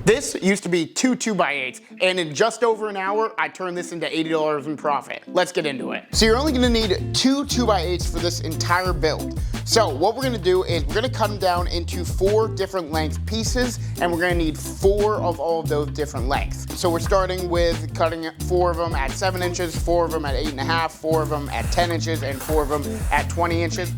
This used to be two 2x8s, and in just over an hour, I turned this into $80 in profit. Let's get into it. So you're only gonna need two 2x8s for this entire build. So what we're gonna do is we're gonna cut them down into 4 different length pieces, and we're gonna need 4 of all of those different lengths. So we're starting with cutting 4 of them at 7 inches, 4 of them at 8.5, 4 of them at 10 inches, and 4 of them at 20 inches.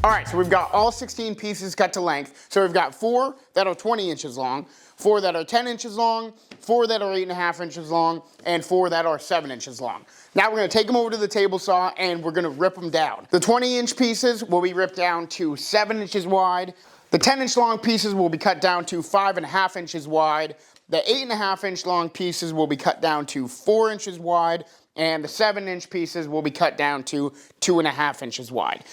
All right, so we've got all 16 pieces cut to length. So we've got 4 that are 20 inches long, 4 that are 10 inches long, 4 that are 8.5 inches long, and 4 that are 7 inches long. Now we're gonna take them over to the table saw and we're gonna rip them down. The 20-inch pieces will be ripped down to 7 inches wide. The 10-inch long pieces will be cut down to 5.5 inches wide. The 8.5-inch long pieces will be cut down to 4 inches wide. And the 7-inch pieces will be cut down to 2.5 inches wide.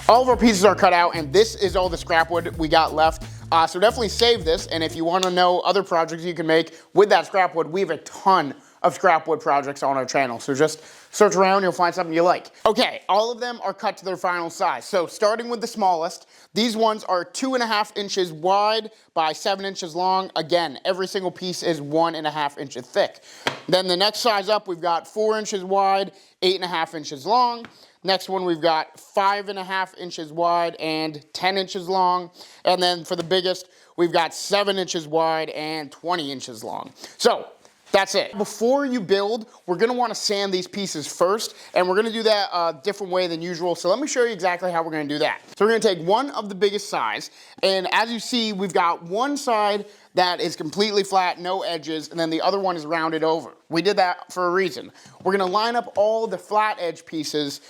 All of our pieces are cut out, and this is all the scrap wood we got left. So definitely save this, and if you want to know other projects you can make with that scrap wood, we have a ton of scrap wood projects on our channel. So just search around, you'll find something you like. Okay, all of them are cut to their final size. So starting with the smallest, these ones are 2.5 inches wide by 7 inches long. Again, every single piece is 1.5 inches thick. Then the next size up, we've got 4 inches wide, 8.5 inches long. Next one, we've got 5.5 inches wide and 10 inches long. And then for the biggest, we've got 7 inches wide and 20 inches long. So that's it. Before you build, we're gonna wanna sand these pieces first, and we're gonna do that a different way than usual. So let me show you exactly how we're gonna do that. So we're gonna take one of the biggest size, and as you see, we've got one side that is completely flat, no edges, and then the other one is rounded over. We did that for a reason. We're gonna line up all the flat edge pieces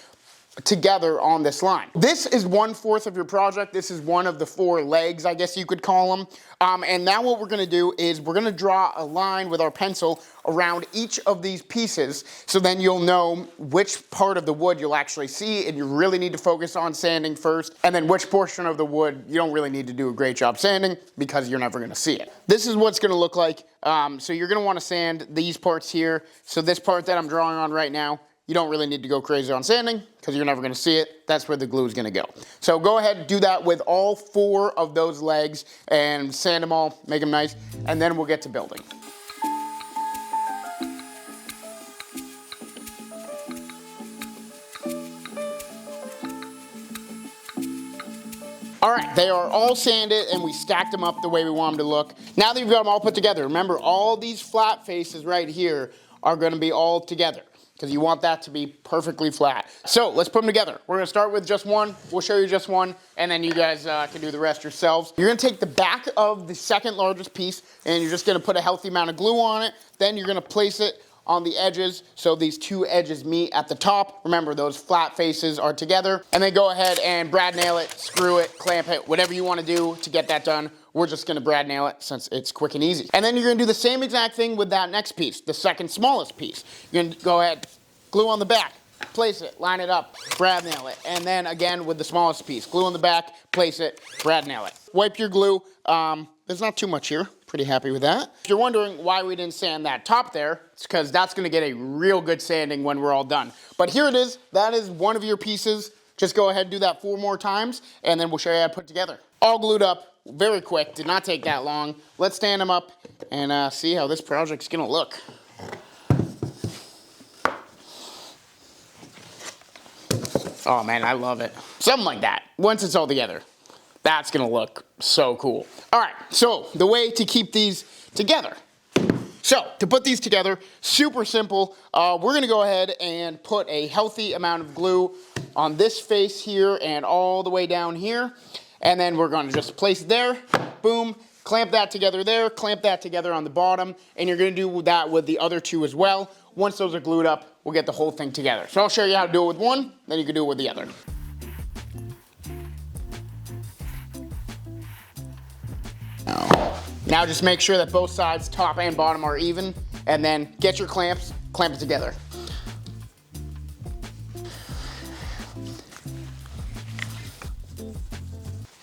together on this line. This is 1/4 of your project. This is one of the 4 legs, I guess you could call them. And now what we're gonna do is we're gonna draw a line with our pencil around each of these pieces, so then you'll know which part of the wood you'll actually see, and you really need to focus on sanding first, and then which portion of the wood you don't really need to do a great job sanding because you're never gonna see it. This is what's gonna look like. So you're gonna wanna sand these parts here. So this part that I'm drawing on right now, you don't really need to go crazy on sanding because you're never gonna see it. That's where the glue is gonna go. So go ahead and do that with all 4 of those legs and sand them all, make them nice, and then we'll get to building. All right, they are all sanded and we stacked them up the way we want them to look. Now that you've got them all put together, remember all these flat faces right here are gonna be all together, because you want that to be perfectly flat. So let's put them together. We're gonna start with just one. We'll show you just one, and then you guys can do the rest yourselves. You're gonna take the back of the second largest piece, and you're just gonna put a healthy amount of glue on it. Then you're gonna place it on the edges, so these 2 edges meet at the top. Remember, those flat faces are together. And then go ahead and brad nail it, screw it, clamp it, whatever you wanna do to get that done. We're just gonna brad nail it since it's quick and easy. And then you're gonna do the same exact thing with that next piece, the second smallest piece. You're gonna go ahead, glue on the back, place it, line it up, brad nail it. And then again with the smallest piece, glue on the back, place it, brad nail it. Wipe your glue. There's not too much here. Pretty happy with that. If you're wondering why we didn't sand that top there, it's because that's gonna get a real good sanding when we're all done. But here it is. That is one of your pieces. Just go ahead and do that 4 more times, and then we'll show you how to put it together. All glued up, very quick, did not take that long. Let's stand them up and see how this project's gonna look. Oh man, I love it. Something like that, once it's all together. That's gonna look so cool. All right, so the way to keep these together. So to put these together, super simple. We're gonna go ahead and put a healthy amount of glue on this face here and all the way down here. And then we're gonna just place it there, boom, clamp that together there, clamp that together on the bottom, and you're gonna do that with the other 2 as well. Once those are glued up, we'll get the whole thing together. So I'll show you how to do it with one, then you can do it with the other. Now just make sure that both sides, top and bottom, are even, and then get your clamps, clamp it together.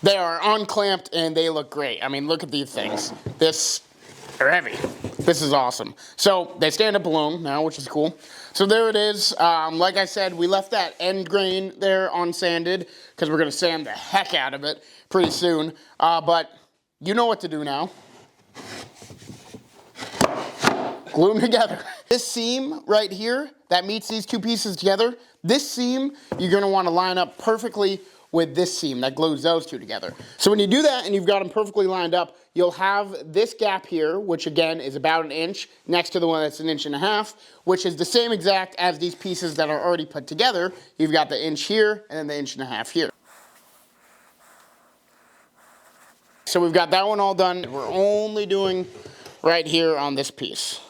They are unclamped and they look great. I mean, look at these things. They're heavy. This is awesome. So they stand up alone now, which is cool. So there it is. Like I said, we left that end grain there unsanded because we're gonna sand the heck out of it pretty soon. But you know what to do now. Glue them together. This seam right here that meets these two pieces together, this seam you're gonna wanna line up perfectly with this seam that glues those two together. So when you do that and you've got them perfectly lined up, you'll have this gap here, which again is about 1 inch, next to the one that's 1.5 inches, which is the same exact as these pieces that are already put together. You've got the inch here and then the 1.5 inches here. So we've got that one all done. We're only doing right here on this piece.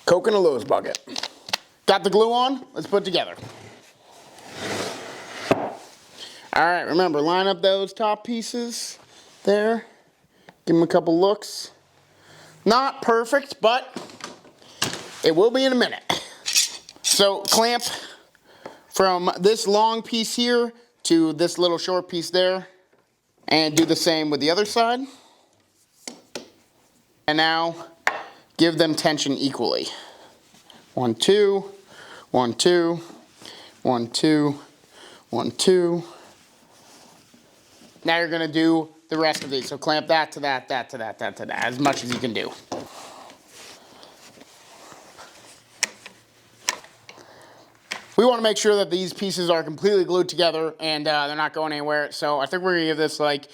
Coke in a Lowe's bucket. Got the glue on, let's put it together. All right, remember, line up those top pieces there. Give them a couple looks. Not perfect, but it will be in a minute. So clamp from this long piece here to this little short piece there, and do the same with the other side. And now, give them tension equally. 1, 2, 1, 2, 1, 2, 1, 2. Now you're gonna do the rest of these. So clamp that to that, that to that, that to that, as much as you can do. We wanna make sure that these pieces are completely glued together and they're not going anywhere. So I think we're gonna give this like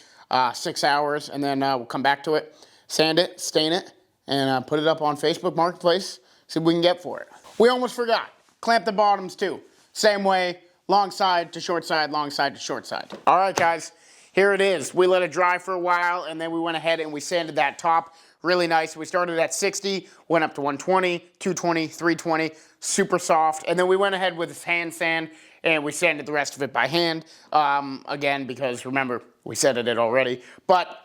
6 hours and then we'll come back to it, sand it, stain it, and put it up on Facebook Marketplace, see what we can get for it. We almost forgot, clamp the bottoms too. Same way, long side to short side, long side to short side. All right guys, here it is. We let it dry for a while and then we went ahead and we sanded that top really nice. We started at 60, went up to 120, 220, 320, super soft. And then we went ahead with hand sand and we sanded the rest of it by hand. Again, because remember, we sanded it already. But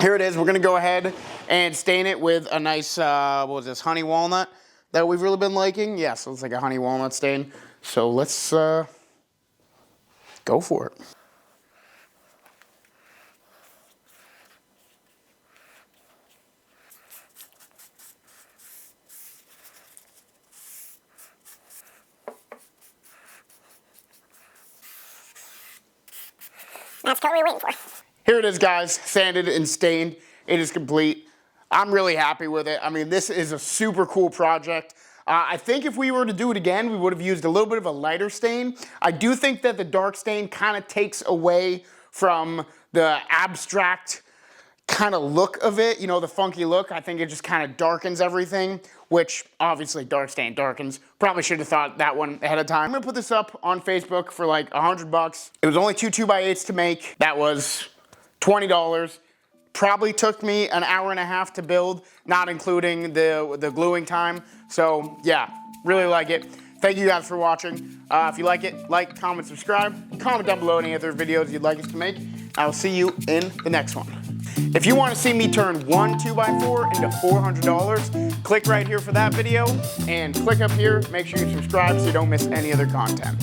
here it is. We're gonna go ahead and stain it with a nice, what was this, honey walnut that we've really been liking. Yeah, so it's like a honey walnut stain. So let's go for it. That's totally waiting for. Here it is, guys, sanded and stained. It is complete. I'm really happy with it. I mean, this is a super cool project. I think if we were to do it again, we would have used a little bit of a lighter stain. I do think that the dark stain kind of takes away from the abstract kind of look of it, you know, the funky look. I think it just kind of darkens everything, which obviously dark stain darkens. Probably should have thought that one ahead of time. I'm gonna put this up on Facebook for like $100. It was only 2 2x8's to make. That was $20. Probably took me an hour and a half to build, not including the gluing time. So yeah, really like it. Thank you guys for watching. If you like it, like, comment, subscribe. Comment down below any other videos you'd like us to make. I will see you in the next one. If you want to see me turn one 2x4 into $400, click right here for that video and click up here. Make sure you subscribe so you don't miss any other content.